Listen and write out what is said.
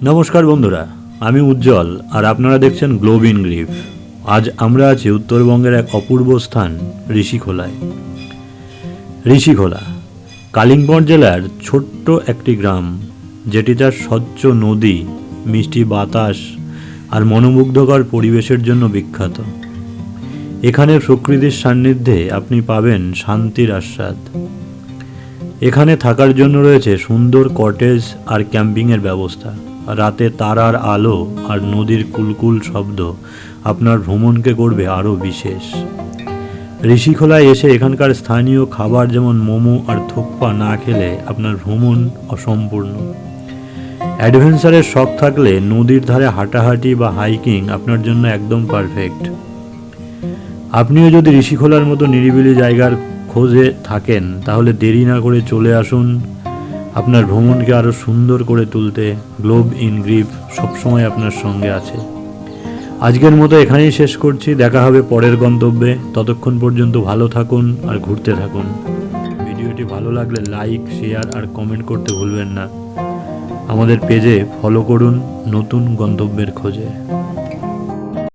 নমস্কার বন্ধুরা, আমি উজ্জ্বল আর আপনারা দেখছেন গ্লোব ইন গ্রিফ। আজ আমরা আছি উত্তরবঙ্গের এক অপূর্ব স্থান ঋষিখোলায়। ঋষিখোলা কালিম্পং জেলার ছোট্ট একটি গ্রাম, যেটি তার স্বচ্ছ নদী, মিষ্টি বাতাস আর মনোমুগ্ধকর পরিবেশের জন্য বিখ্যাত। এখানে প্রকৃতির সান্নিধ্যে আপনি পাবেন শান্তির আস্বাদ। এখানে থাকার জন্য রয়েছে সুন্দর কটেজ আর ক্যাম্পিংয়ের ব্যবস্থা। রাতে তারার আলো আর নদীর কুলকুল শব্দ আপনার ভ্রমণকে করবে আরও বিশেষ। ঋষিখোলায় এসে এখানকার স্থানীয় খাবার যেমন মোমো আর থুকপা না খেলে আপনার ভ্রমণ অসম্পূর্ণ। অ্যাডভেঞ্চারের শখ থাকলে নদীর ধারে হাঁটাহাঁটি বা হাইকিং আপনার জন্য একদম পারফেক্ট। আপনিও যদি ঋষিখোলার মতো নিরিবিলি জায়গার খোঁজে থাকেন, তাহলে দেরি না করে চলে আসুন। আপনার ভ্রমণকে আরও সুন্দর করে তুলতে গ্লোব ইন গ্রিফ সবসময় আপনার সঙ্গে আছে। আজকের মতো এখানেই শেষ করছি, দেখা হবে পরের গন্তব্যে। ততক্ষণ পর্যন্ত ভালো থাকুন আর ঘুরতে থাকুন। ভিডিওটি ভালো লাগলে লাইক, শেয়ার আর কমেন্ট করতে ভুলবেন না। আমাদের পেজে ফলো করুন নতুন গন্তব্যের খোঁজে।